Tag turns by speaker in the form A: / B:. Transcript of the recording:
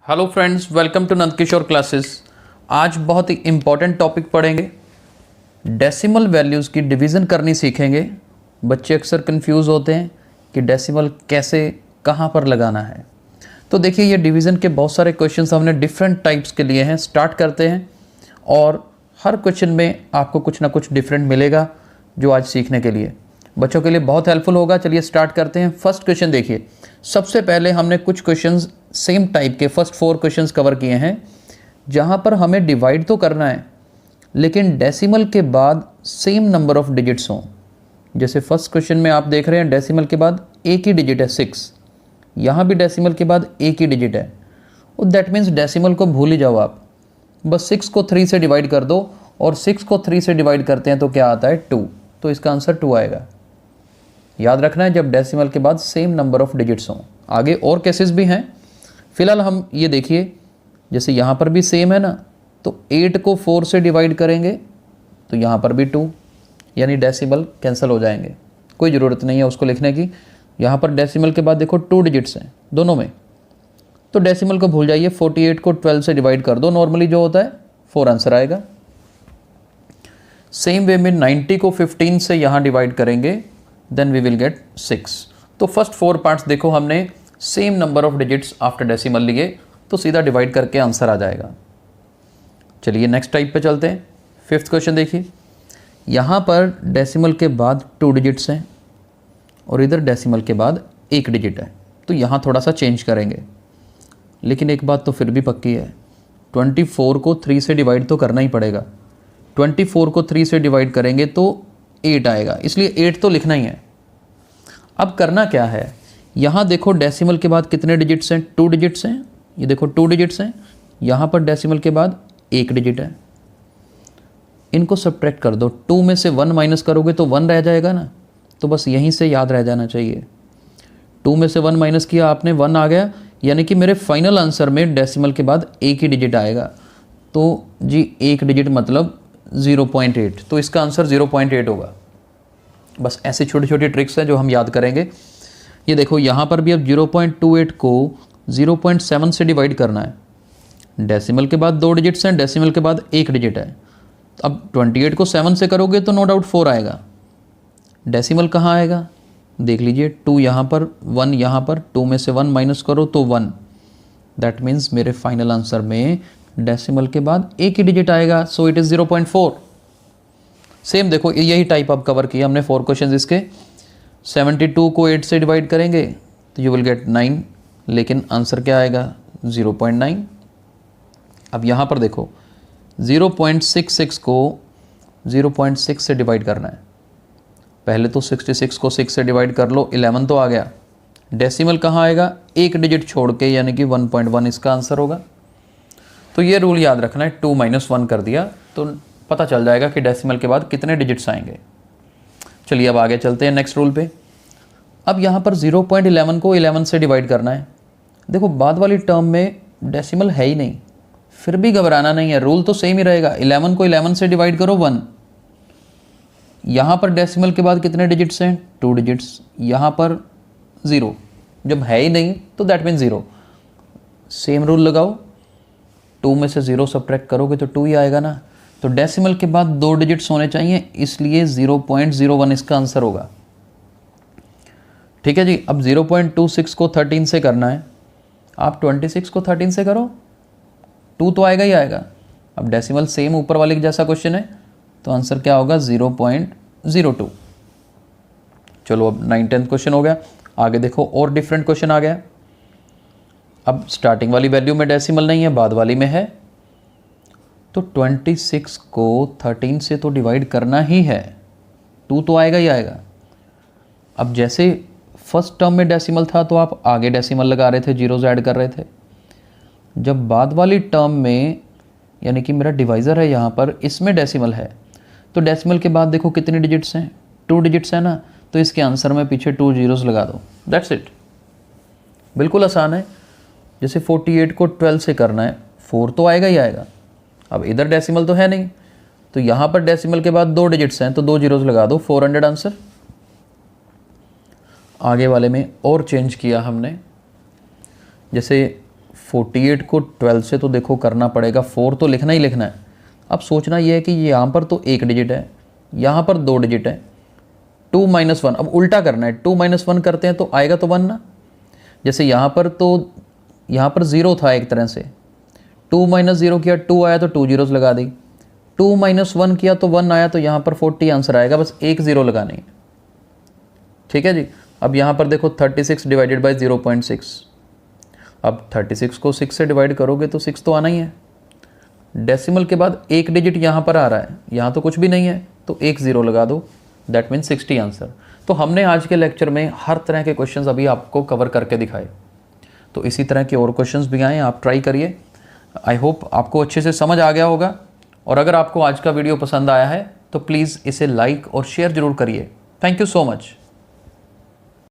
A: Hello friends, welcome to Nandkishore classes. आज बहुत ही इम्पॉर्टेंट टॉपिक पढ़ेंगे। डेसिमल वैल्यूज़ की डिवीज़न करनी सीखेंगे। बच्चे अक्सर कंफ्यूज होते हैं कि डेसिमल कैसे कहाँ पर लगाना है। तो देखिए, ये डिवीज़न के बहुत सारे क्वेश्चंस हमने डिफरेंट टाइप्स के लिए हैं। स्टार्ट करते हैं और हर क्वेश्चन में आपको कुछ ना कुछ डिफरेंट मिलेगा जो आज सीखने के लिए बच्चों के लिए बहुत हेल्पफुल होगा। चलिए स्टार्ट करते हैं। फर्स्ट क्वेश्चन देखिए। सबसे पहले हमने कुछ क्वेश्चंस सेम टाइप के फर्स्ट 4 क्वेश्चंस कवर किए हैं जहां पर हमें डिवाइड तो करना है लेकिन डेसिमल के बाद सेम नंबर ऑफ डिजिट्स हों। जैसे फर्स्ट क्वेश्चन में आप देख रहे हैं डेसिमल के बाद एक ही डिजिट है 6, यहाँ भी डेसिमल के बाद एक ही डिजिट है। दैट मीन्स डेसिमल को भूल ही जाओ आप, बस 6 को 3 से डिवाइड कर दो और 6 को 3 से डिवाइड करते हैं तो क्या आता है 2, तो इसका आंसर 2 आएगा। याद रखना है जब डेसिमल के बाद सेम नंबर ऑफ डिजिट्स हों। आगे और केसेस भी हैं, फिलहाल हम ये देखिए। जैसे यहाँ पर भी सेम है ना, तो 8 को 4 से डिवाइड करेंगे तो यहाँ पर भी 2, यानी डेसिमल कैंसिल हो जाएंगे, कोई ज़रूरत नहीं है उसको लिखने की। यहाँ पर डेसिमल के बाद देखो 2 डिजिट्स हैं दोनों में, तो डेसिमल को भूल जाइए। 48 को 12 से डिवाइड कर दो, नॉर्मली जो होता है 4 आंसर आएगा। सेम वे में 90 को 15 से यहाँ डिवाइड करेंगे, देन वी विल गेट 6। तो फर्स्ट 4 पार्ट्स देखो, हमने same number of digits after decimal लिए तो सीधा डिवाइड करके आंसर आ जाएगा। चलिए नेक्स्ट टाइप पे चलते हैं। फिफ्थ क्वेश्चन देखिए। यहाँ पर डेसिमल के बाद 2 डिजिट्स हैं और इधर डेसिमल के बाद 1 डिजिट है, तो यहाँ थोड़ा सा चेंज करेंगे। लेकिन एक बात तो फिर भी पक्की है, 24 को 3 से डिवाइड तो करना ही पड़ेगा। 24 को 3 से डिवाइड करेंगे तो 8 आएगा, इसलिए 8 तो लिखना ही है। अब करना क्या है, यहाँ देखो डेसिमल के बाद कितने डिजिट्स हैं, 2 डिजिट्स हैं। ये देखो 2 डिजिट्स हैं, यहाँ पर डेसिमल के बाद 1 डिजिट है। इनको सब्ट्रैक्ट कर दो, 2 में से 1 माइनस करोगे तो 1 रह जाएगा ना, तो बस यहीं से याद रह जाना चाहिए। 2 में से 1 माइनस किया आपने, 1 आ गया, यानी कि मेरे फाइनल आंसर में डेसिमल के बाद 1 ही डिजिट आएगा। तो जी 1 डिजिट मतलब 0.8, तो इसका आंसर 0.8 होगा। बस ऐसे छोटी छोटी ट्रिक्स हैं जो हम याद करेंगे। ये देखो यहाँ पर भी अब 0.28 को 0.7 से डिवाइड करना है। डेसिमल के बाद 2 डिजिट्स हैं, डेसिमल के बाद 1 डिजिट है। अब 28 को 7 से करोगे तो नो डाउट 4 आएगा। डेसिमल कहाँ आएगा देख लीजिए, 2 यहाँ पर, 1 यहाँ पर, 2 में से 1 माइनस करो तो 1। दैट मीन्स मेरे फाइनल आंसर में डेसिमल के बाद 1 ही डिजिट आएगा, सो इट इज़ 0.4। सेम देखो यही टाइप अब कवर किया हमने 4 क्वेश्चन इसके। 72 को 8 से डिवाइड करेंगे तो यू विल गेट 9, लेकिन आंसर क्या आएगा 0.9। अब यहाँ पर देखो 0.66 को 0.6 से डिवाइड करना है। पहले तो 66 को 6 से डिवाइड कर लो, 11 तो आ गया। डेसिमल कहाँ आएगा, 1 डिजिट छोड़ के, यानी कि 1.1 इसका आंसर होगा। तो ये रूल याद रखना है, 2 - 1 कर दिया तो पता चल जाएगा कि डेसिमल के बाद कितने डिजिट्स आएंगे। चलिए अब आगे चलते हैं नेक्स्ट रूल पे। अब यहाँ पर 0.11 को 11 से डिवाइड करना है। देखो बाद वाली टर्म में डेसिमल है ही नहीं, फिर भी घबराना नहीं है, रूल तो सेम ही रहेगा। 11 को 11 से डिवाइड करो 1। यहाँ पर डेसिमल के बाद कितने डिजिट्स हैं, 2 डिजिट्स। यहाँ पर 0, जब है ही नहीं तो दैट मीन 0। सेम रूल लगाओ, 2 में से 0 सब्ट्रैक्ट करोगे तो 2 ही आएगा ना। तो डेसिमल के बाद 2 डिजिट्स होने चाहिए, इसलिए 0.01 इसका आंसर होगा। ठीक है जी। अब 0.26 को 13 से करना है। आप 26 को 13 से करो, 2 तो आएगा ही आएगा। अब डेसिमल सेम ऊपर वाले जैसा क्वेश्चन है, तो आंसर क्या होगा 0.02। चलो अब 9th क्वेश्चन हो गया। आगे देखो और डिफरेंट क्वेश्चन आ गया। अब स्टार्टिंग वाली वैल्यू में डेसिमल नहीं है, बाद वाली में है, तो 26 को 13 से तो डिवाइड करना ही है, 2 तो आएगा ही आएगा। अब जैसे फर्स्ट टर्म में डेसिमल था तो आप आगे डेसिमल लगा रहे थे, जीरोज ऐड कर रहे थे। जब बाद वाली टर्म में, यानी कि मेरा डिवाइज़र है यहाँ पर, इसमें डेसिमल है, तो डेसिमल के बाद देखो कितने डिजिट्स हैं, 2 डिजिट्स है ना, तो इसके आंसर में पीछे 2 जीरोस लगा दो, दैट्स इट। बिल्कुल आसान है। जैसे 48 को 12 से करना है, 4 तो आएगा ही आएगा। अब इधर डेसिमल तो है नहीं, तो यहाँ पर डेसिमल के बाद 2 डिजिट्स हैं तो 2 जीरोस लगा दो, 400 आंसर। आगे वाले में और चेंज किया हमने, जैसे 48 को 12 से तो देखो करना पड़ेगा, 4 तो लिखना ही लिखना है। अब सोचना ये है कि यहाँ पर तो 1 डिजिट है, यहाँ पर 2 डिजिट है, 2 - 1, अब उल्टा करना है, 2 - 1 करते हैं तो आएगा तो 1 ना। जैसे यहाँ पर तो यहाँ पर 0 था एक तरह से, 2 - 0 किया 2 आया तो 2 जीरोस लगा दी, 2 - 1 किया तो 1 आया, तो यहाँ पर 40 आंसर आएगा, बस 1 0 लगानी है। ठीक है जी। अब यहाँ पर देखो 36 डिवाइडेड बाई 0.6, अब 36 को 6 से डिवाइड करोगे तो 6 तो आना ही है। डेसिमल के बाद 1 डिजिट यहाँ पर आ रहा है, यहाँ तो कुछ भी नहीं है, तो 1 0 लगा दो, दैट मीन्स 60 आंसर। तो हमने आज के लेक्चर में हर तरह के क्वेश्चंस अभी आपको कवर करके दिखाए, तो इसी तरह के और क्वेश्चंस भी आए, आप ट्राई करिए। आई होप आपको अच्छे से समझ आ गया होगा, और अगर आपको आज का वीडियो पसंद आया है तो प्लीज़ इसे लाइक और शेयर ज़रूर करिए। Thank you so much.